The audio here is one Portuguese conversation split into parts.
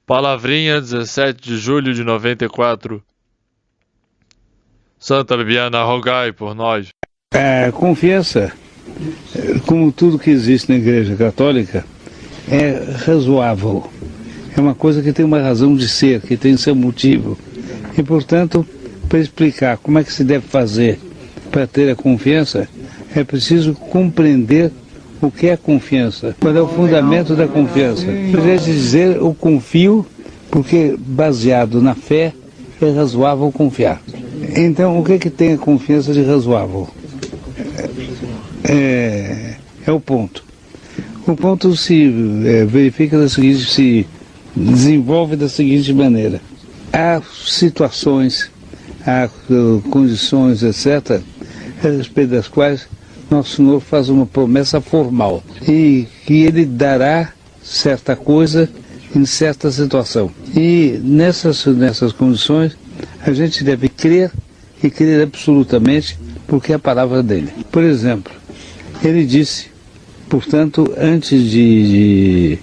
Palavrinha, 17 de julho de 94. Santa Bibiana, rogai por nós. A confiança, como tudo que existe na Igreja Católica, é razoável. É uma coisa que tem uma razão de ser, que tem seu motivo. E, portanto, para explicar como é que se deve fazer para ter a confiança, é preciso compreender o que é confiança, qual é o fundamento da confiança. Poderia dizer, eu confio porque, baseado na fé, é razoável confiar. Então, o que é que tem a confiança de razoável? É o ponto. O ponto se verifica da seguinte, se desenvolve da seguinte maneira. Há situações, há condições, etc., a respeito das quais Nosso Senhor faz uma promessa formal e que Ele dará certa coisa em certa situação. E nessas condições a gente deve crer e crer absolutamente porque é a palavra dele. Por exemplo, Ele disse, portanto, antes de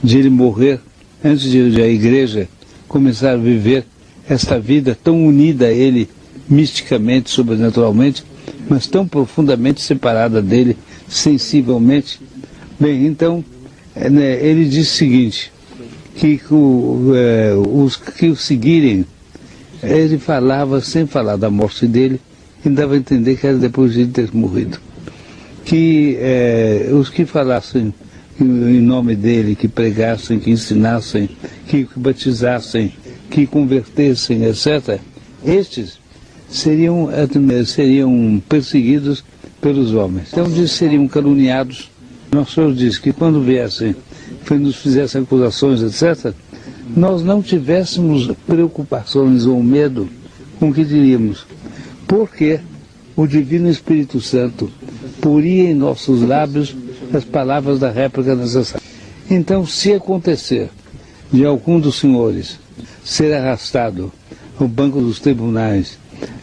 Ele morrer, antes de a Igreja começar a viver esta vida tão unida a Ele misticamente, sobrenaturalmente, mas tão profundamente separada dele, sensivelmente. Bem, então, ele disse o seguinte, que os que o seguirem, ele falava, sem falar da morte dele, e dava a entender que era depois de ele ter morrido. Que os que falassem em nome dele, que pregassem, que ensinassem, que batizassem, que convertessem, etc., estes seriam perseguidos pelos homens. Então seriam caluniados. Nosso Senhor diz que quando viessem, nos fizessem acusações, etc., nós não tivéssemos preocupações ou medo com o que diríamos, porque o Divino Espírito Santo poria em nossos lábios as palavras da réplica necessária. Então, se acontecer de algum dos senhores ser arrastado ao banco dos tribunais,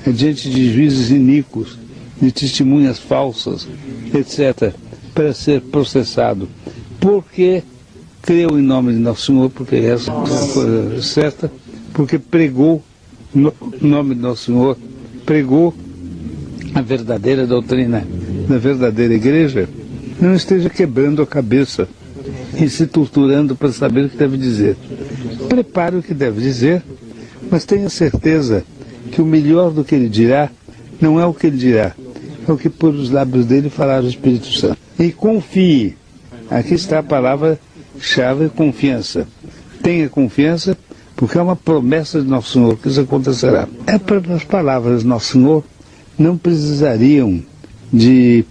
diante de juízes iníquos, de testemunhas falsas, etc., para ser processado, porque creu em nome de Nosso Senhor, porque essa é a coisa certa, porque pregou no nome de Nosso Senhor, pregou a verdadeira doutrina da verdadeira igreja, não esteja quebrando a cabeça e se torturando para saber o que deve dizer. Prepare o que deve dizer, mas tenha certeza que o melhor do que ele dirá não é o que ele dirá, é o que por os lábios dele falar o Espírito Santo. E confie. Aqui está a palavra-chave, confiança. Tenha confiança, porque é uma promessa de Nosso Senhor que isso acontecerá. As palavras de Nosso Senhor não precisariam de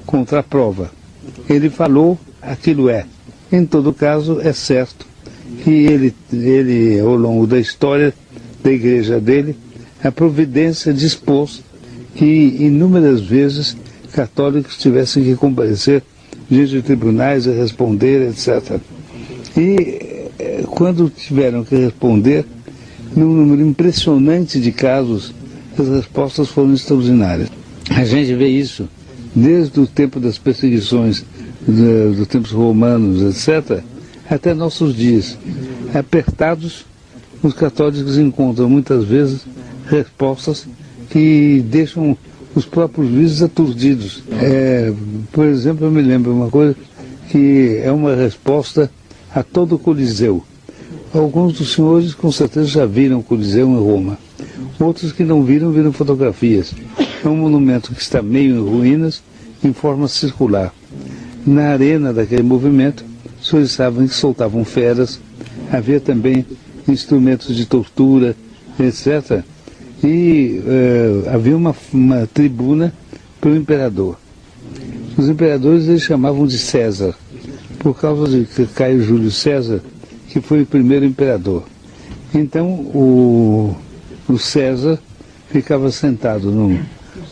contraprova. Ele falou, aquilo é. Em todo caso, é certo que ele ao longo da história da igreja dele, a providência dispôs que inúmeras vezes católicos tivessem que comparecer diante de tribunais a responder, etc. E quando tiveram que responder, num número impressionante de casos, as respostas foram extraordinárias. A gente vê isso desde o tempo das perseguições dos tempos romanos, etc., até nossos dias. Apertados, os católicos encontram muitas vezes respostas que deixam os próprios juízes aturdidos. Por exemplo, eu me lembro uma coisa que é uma resposta a todo o Coliseu. Alguns dos senhores com certeza já viram o Coliseu em Roma. Outros que não viram, viram fotografias. É um monumento que está meio em ruínas, em forma circular. Na arena daquele movimento, os senhores sabem que soltavam feras, havia também instrumentos de tortura, etc. E havia uma tribuna para o imperador. Os imperadores eles chamavam de César, por causa de Caio Júlio César, que foi o primeiro imperador. Então o César ficava sentado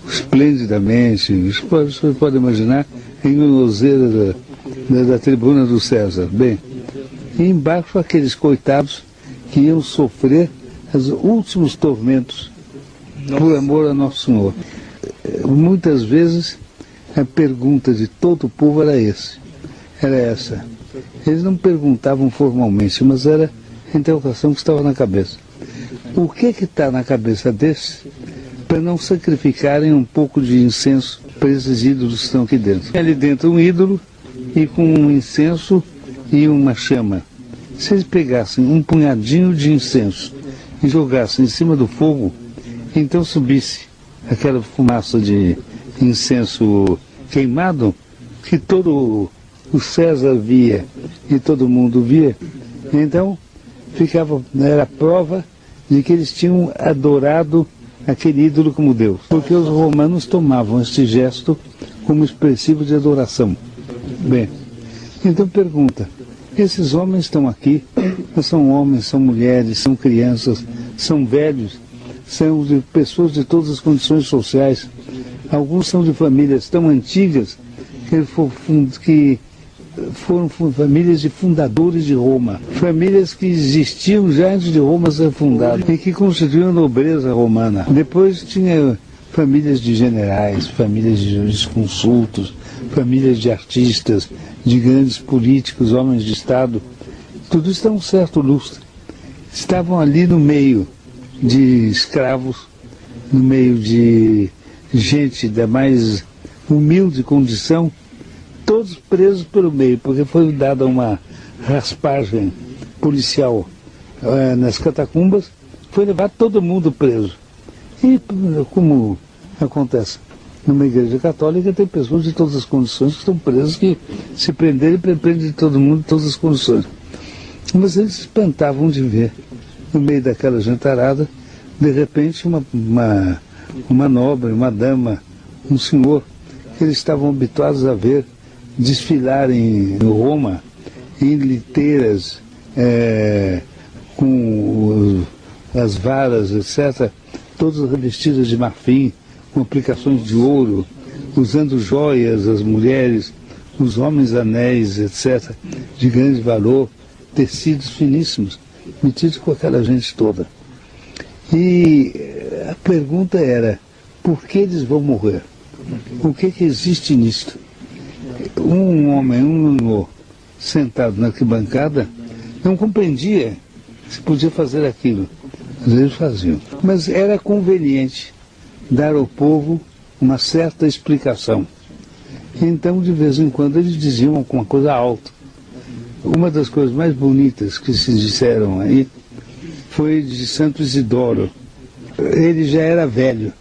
esplendidamente, você pode imaginar, em uma loseira da tribuna do César. Bem, e embaixo aqueles coitados que iam sofrer os últimos tormentos por amor a Nosso Senhor. Muitas vezes a pergunta de todo o povo era essa. Eles não perguntavam formalmente, mas era a interrogação que estava na cabeça. O que está na cabeça desses para não sacrificarem um pouco de incenso para esses ídolos que estão aqui dentro? Ali dentro um ídolo e com um incenso e uma chama. Se eles pegassem um punhadinho de incenso e jogassem em cima do fogo, então subisse aquela fumaça de incenso queimado que todo o César via e todo mundo via, então era prova de que eles tinham adorado aquele ídolo como Deus. Porque os romanos tomavam este gesto como expressivo de adoração. Bem, então pergunta, esses homens estão aqui, são homens, são mulheres, são crianças, são velhos, são de pessoas de todas as condições sociais, alguns são de famílias tão antigas que foram famílias de fundadores de Roma, famílias que existiam já antes de Roma ser fundada e que constituíam a nobreza romana. Depois tinha famílias de generais, famílias de jurisconsultos, famílias de artistas, de grandes políticos, homens de Estado. Tudo isso tem um certo lustre. Estavam ali no meio de escravos, no meio de gente da mais humilde condição, todos presos pelo meio, porque foi dada uma raspagem policial nas catacumbas, foi levado todo mundo preso. E como acontece numa igreja católica, tem pessoas de todas as condições que estão presas, que se prenderem, prendem de todo mundo de todas as condições. Mas eles se espantavam de ver, no meio daquela jantarada, de repente uma nobre, uma dama, um senhor, que eles estavam habituados a ver desfilar em Roma, em liteiras, com as varas, etc., todas revestidas de marfim, com aplicações de ouro, usando joias, as mulheres, os homens anéis, etc., de grande valor, tecidos finíssimos, metidos com aquela gente toda. E a pergunta era, por que eles vão morrer? O que existe nisto? Um homem, um senhor, sentado na arquibancada, não compreendia se podia fazer aquilo. Às vezes faziam. Mas era conveniente dar ao povo uma certa explicação. Então, de vez em quando, eles diziam alguma coisa alta. Uma das coisas mais bonitas que se disseram aí foi de Santo Isidoro. Ele já era velho,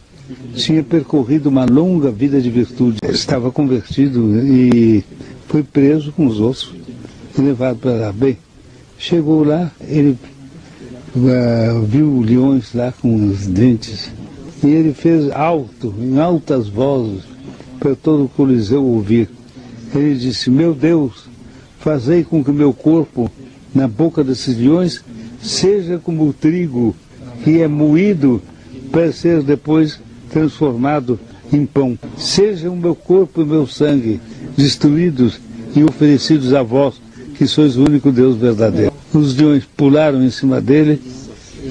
tinha percorrido uma longa vida de virtude, estava convertido e foi preso com os outros e levado para lá. Bem, chegou lá, ele viu leões lá com os dentes e ele fez alto, em altas vozes, para todo o Coliseu ouvir. Ele disse, meu Deus, fazei com que meu corpo, na boca desses leões, seja como o trigo que é moído para ser depois transformado em pão. Seja o meu corpo e o meu sangue destruídos e oferecidos a vós, que sois o único Deus verdadeiro. Os leões pularam em cima dele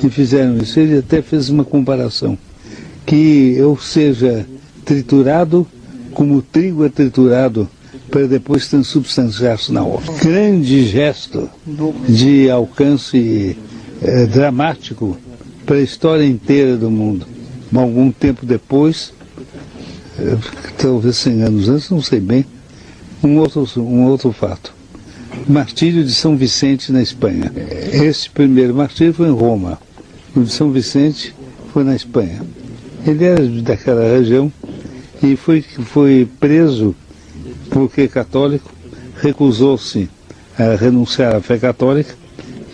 e fizeram isso. Ele até fez uma comparação, que eu seja triturado como o trigo é triturado para depois transubstanciar-se na hora. Grande gesto de alcance dramático para a história inteira do mundo. Algum tempo depois, talvez 100 anos antes, não sei bem, um outro fato. Martírio de São Vicente na Espanha. Esse primeiro martírio foi em Roma. O de São Vicente foi na Espanha. Ele era daquela região e foi preso porque católico, recusou-se a renunciar à fé católica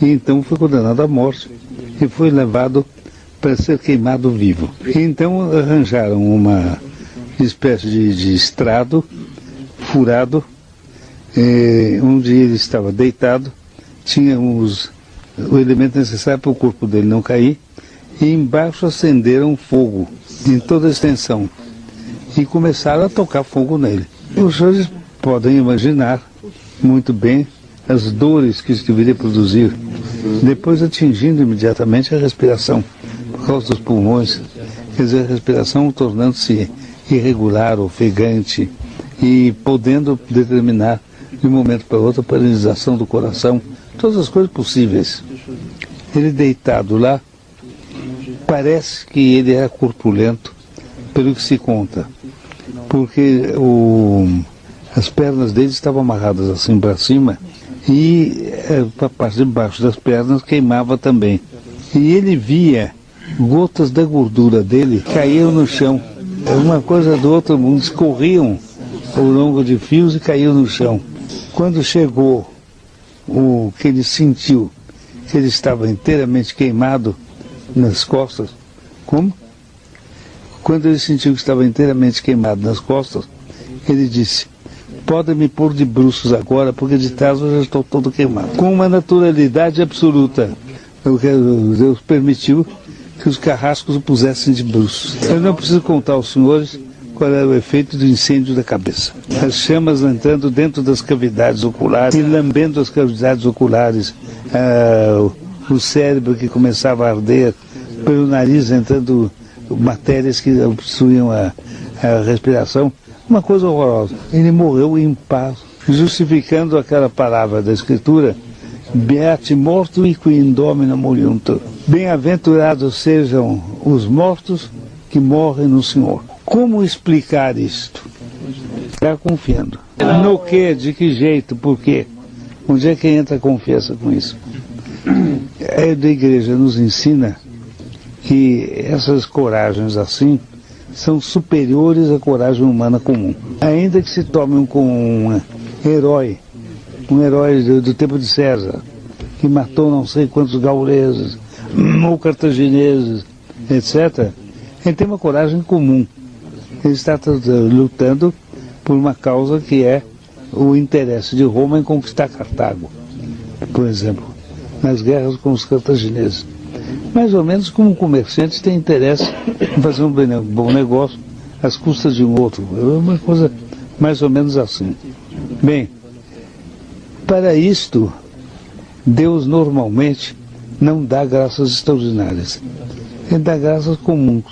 e então foi condenado à morte e foi levado para ser queimado vivo. E então arranjaram uma espécie de estrado furado, onde ele estava deitado, tinha o elemento necessário para o corpo dele não cair, e embaixo acenderam fogo em toda a extensão e começaram a tocar fogo nele. Os senhores podem imaginar muito bem as dores que isso deveria produzir, depois atingindo imediatamente a respiração, por causa dos pulmões, quer dizer, a respiração tornando-se irregular, ofegante, e podendo determinar de um momento para outro, a paralisação do coração, todas as coisas possíveis. Ele deitado lá, parece que ele era corpulento, pelo que se conta, porque as pernas dele estavam amarradas assim para cima e a parte de baixo das pernas queimava também. E ele via gotas da gordura dele caíam no chão. Uma coisa do outro mundo, escorriam ao longo de fios e caíam no chão. Quando chegou o que ele sentiu, que ele estava inteiramente queimado nas costas, como? Quando ele sentiu que estava inteiramente queimado nas costas, ele disse: podem me pôr de bruços agora, porque de trás eu já estou todo queimado. Com uma naturalidade absoluta, Deus permitiu que os carrascos o pusessem de bruços. Eu não preciso contar aos senhores qual era o efeito do incêndio da cabeça. As chamas entrando dentro das cavidades oculares e lambendo as cavidades oculares, o cérebro que começava a arder, pelo nariz entrando matérias que obstruíam a respiração, uma coisa horrorosa. Ele morreu em paz, justificando aquela palavra da Escritura: Beati mortu qui in domino moriuntur. Bem-aventurados sejam os mortos que morrem no Senhor. Como explicar isto? Está confiando. No que? De que jeito? Por quê? Onde é que entra a confiança com isso? A igreja nos ensina que essas coragens assim são superiores à coragem humana comum. Ainda que se tome um herói do tempo de César, que matou não sei quantos gauleses, ou cartagineses, etc., ele tem uma coragem comum. Ele está lutando por uma causa que é o interesse de Roma em conquistar Cartago, por exemplo, nas guerras com os cartagineses. Mais ou menos como um comerciante tem interesse em fazer um bom negócio às custas de um outro. É uma coisa mais ou menos assim. Bem, para isto, Deus normalmente não dá graças extraordinárias. Ele dá graças comuns.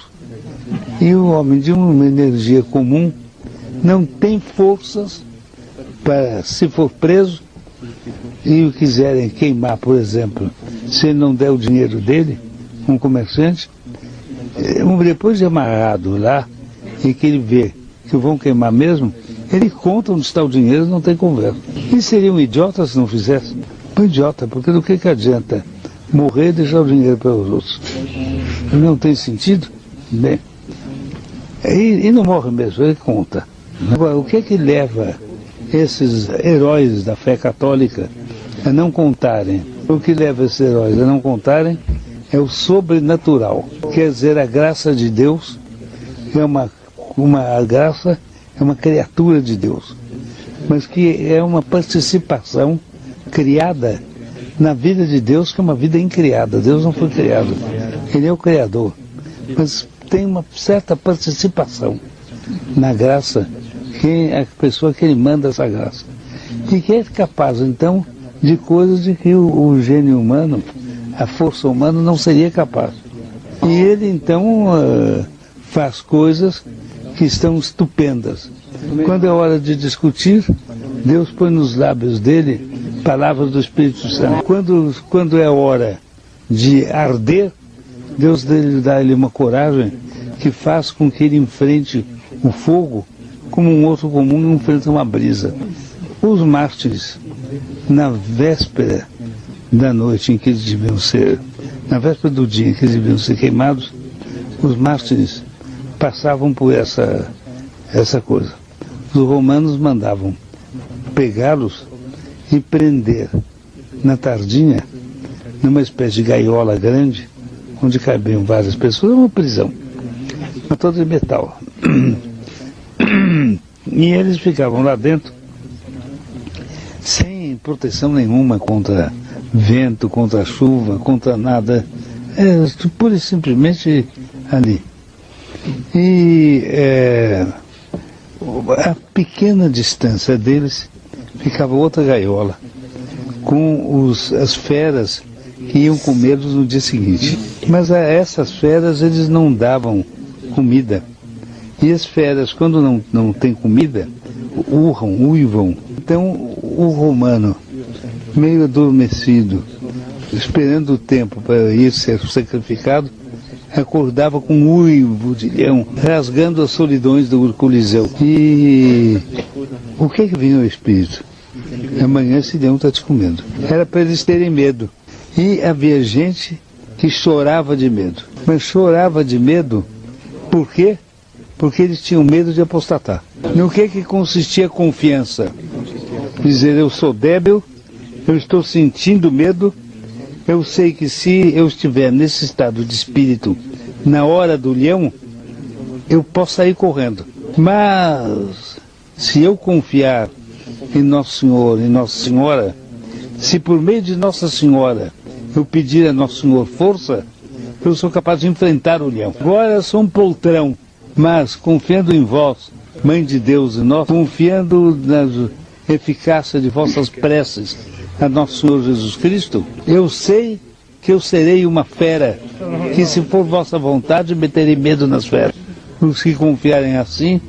E o homem de uma energia comum não tem forças para, se for preso e o quiserem queimar, por exemplo, se ele não der o dinheiro dele, um comerciante, depois de amarrado lá e que ele vê que vão queimar mesmo, ele conta onde está o dinheiro, não tem conversa. E seria um idiota se não fizesse? Um idiota, porque do que adianta morrer e deixar o dinheiro para os outros? Não tem sentido? Bem, e não morre mesmo, ele conta. Agora, o que é que leva esses heróis da fé católica a não contarem? O que leva esses heróis a não contarem é o sobrenatural. Quer dizer, a graça de Deus é uma graça, é uma criatura de Deus, mas que é uma participação criada na vida de Deus, que é uma vida incriada. Deus não foi criado, Ele é o Criador, mas tem uma certa participação na graça, que é a pessoa que Ele manda essa graça, e que é capaz, então, de coisas de que o gênio humano, a força humana não seria capaz. E Ele, então, faz coisas que estão estupendas. Quando é hora de discutir, Deus põe nos lábios dele palavras do Espírito Santo. Quando é hora de arder, Deus dá-lhe uma coragem que faz com que ele enfrente o fogo como um outro comum enfrenta uma brisa. Os mártires, na véspera da noite em que eles deviam ser, na véspera do dia em que eles deviam ser queimados, os mártires passavam por essa coisa. Os romanos mandavam pegá-los e prender na tardinha, numa espécie de gaiola grande, onde cabiam várias pessoas, uma prisão, mas toda de metal. E eles ficavam lá dentro, sem proteção nenhuma contra vento, contra chuva, contra nada, pura e simplesmente ali. E a pequena distância deles ficava outra gaiola, com as feras que iam comê-los no dia seguinte. Mas a essas feras eles não davam comida. E as feras, quando não tem comida, uivam. Então o romano, meio adormecido, esperando o tempo para ir ser sacrificado, acordava com um uivo de leão, rasgando as solidões do Coliseu. E o que vinha ao espírito? Amanhã esse leão está te comendo. Era para eles terem medo. E havia gente que chorava de medo. Mas chorava de medo por quê? Porque eles tinham medo de apostatar. No que consistia a confiança? Dizer, eu sou débil, eu estou sentindo medo, eu sei que se eu estiver nesse estado de espírito, na hora do leão, eu posso sair correndo. Mas, se eu confiar em Nosso Senhor, em Nossa Senhora, se por meio de Nossa Senhora eu pedir a Nosso Senhor força, eu sou capaz de enfrentar o leão. Agora eu sou um poltrão, mas confiando em vós, Mãe de Deus e nós, confiando na eficácia de vossas preces a Nosso Senhor Jesus Cristo, eu sei que eu serei uma fera, que se for vossa vontade, meterei medo nas feras. Os que confiarem assim,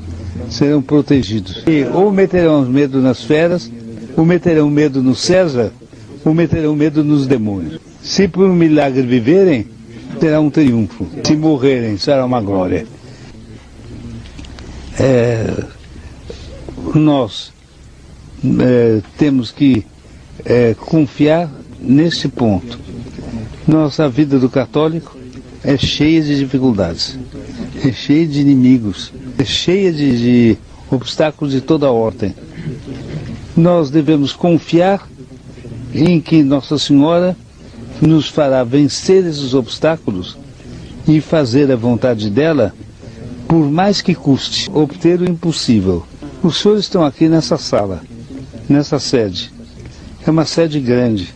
serão protegidos. E ou meterão medo nas feras, ou meterão medo no César, ou meterão medo nos demônios. Se por um milagre viverem, terá um triunfo. Se morrerem, será uma glória. Nós temos que confiar nesse ponto. Nossa vida do católico é cheia de dificuldades, é cheia de inimigos, é cheia de obstáculos de toda ordem. Nós devemos confiar em que Nossa Senhora nos fará vencer esses obstáculos e fazer a vontade dela, por mais que custe, obter o impossível. Os senhores estão aqui nessa sala, nessa sede. É uma sede grande,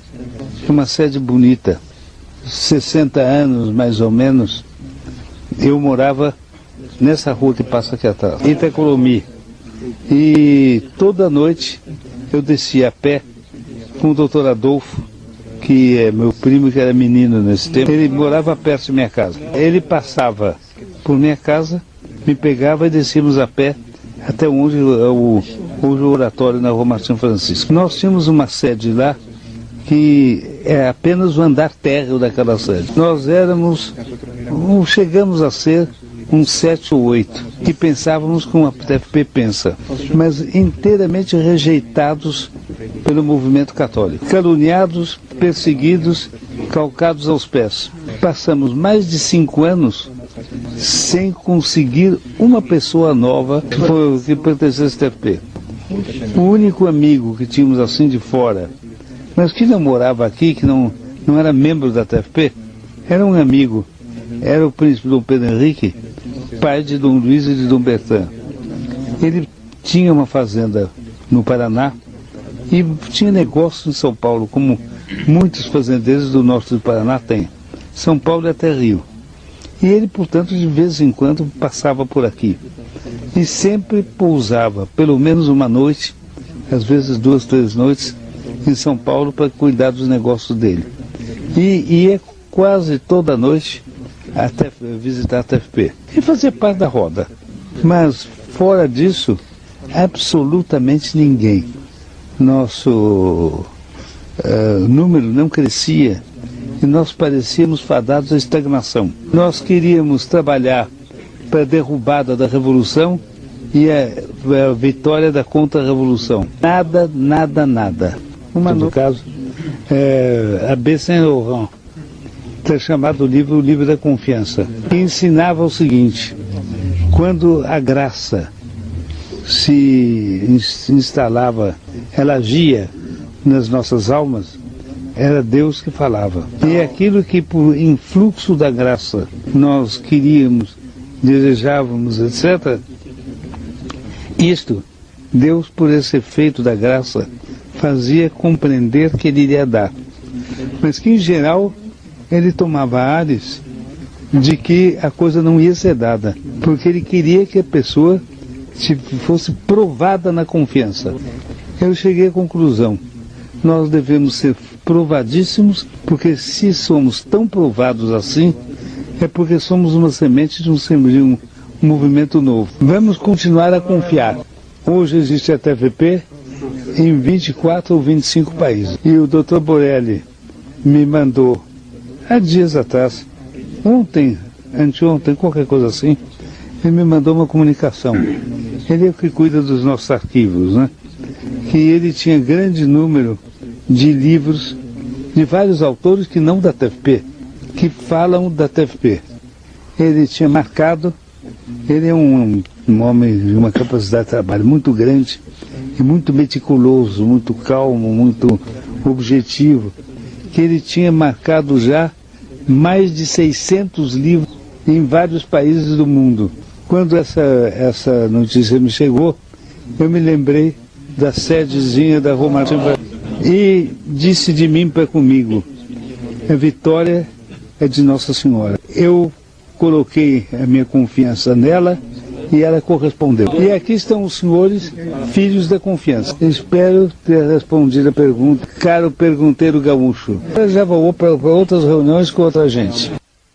é uma sede bonita. 60 anos, mais ou menos, eu morava nessa rua que passa aqui atrás, Itacolomi. E toda noite eu descia a pé com o doutor Adolfo, que é meu primo, que era menino nesse tempo. Ele morava perto de minha casa. Ele passava por minha casa, me pegava e descíamos a pé até onde hoje o oratório na Rua Martim Francisco. Nós tínhamos uma sede lá que é apenas o andar térreo daquela sede. Nós chegamos a ser uns 7 ou 8, que pensávamos como a TFP pensa, mas inteiramente rejeitados pelo movimento católico. Caluniados, perseguidos, calcados aos pés. Passamos mais de 5 anos sem conseguir uma pessoa nova que pertencesse ao TFP. O único amigo que tínhamos assim de fora, mas que não morava aqui, que não era membro da TFP, era um amigo, era o príncipe Dom Pedro Henrique, pai de Dom Luís e de Dom Bertrand. Ele tinha uma fazenda no Paraná e tinha negócios em São Paulo, como muitos fazendeiros do norte do Paraná têm. São Paulo e até Rio. E ele, portanto, de vez em quando passava por aqui. E sempre pousava, pelo menos uma noite, às vezes 2, 3 noites, em São Paulo para cuidar dos negócios dele. E ia quase toda noite até visitar a TFP. E fazia parte da roda. Mas, fora disso, absolutamente ninguém. Nosso número não crescia e nós parecíamos fadados à estagnação. Nós queríamos trabalhar para a derrubada da Revolução e a vitória da contra-revolução. Nada, nada, nada. No caso, Abbé Saint-Laurent, ter chamado o livro da confiança, que ensinava o seguinte: quando a graça se instalava, ela agia nas nossas almas, era Deus que falava. E aquilo que por influxo da graça nós queríamos, desejávamos, etc., isto, Deus, por esse efeito da graça, fazia compreender que ele iria dar. Mas que, em geral, ele tomava ares de que a coisa não ia ser dada, porque ele queria que a pessoa fosse provada na confiança. Eu cheguei à conclusão: nós devemos ser provadíssimos, porque se somos tão provados assim, é porque somos uma semente de um movimento novo. Vamos continuar a confiar. Hoje existe a TFP, em 24 ou 25 países. E o Dr. Borelli me mandou, há dias atrás, ontem, anteontem, qualquer coisa assim, ele me mandou uma comunicação. Ele é o que cuida dos nossos arquivos, né? Que ele tinha grande número de livros de vários autores que não da TFP, que falam da TFP. Ele tinha marcado, ele é um homem de uma capacidade de trabalho muito grande e muito meticuloso, muito calmo, muito objetivo, que ele tinha marcado já mais de 600 livros em vários países do mundo. Quando essa notícia me chegou, eu me lembrei da sedezinha da Roma e disse de mim para comigo: a vitória é de Nossa Senhora. Eu coloquei a minha confiança nela e ela correspondeu. E aqui estão os senhores, filhos da confiança. Espero ter respondido a pergunta, caro pergunteiro gaúcho. Eu já vou para outras reuniões com outra gente.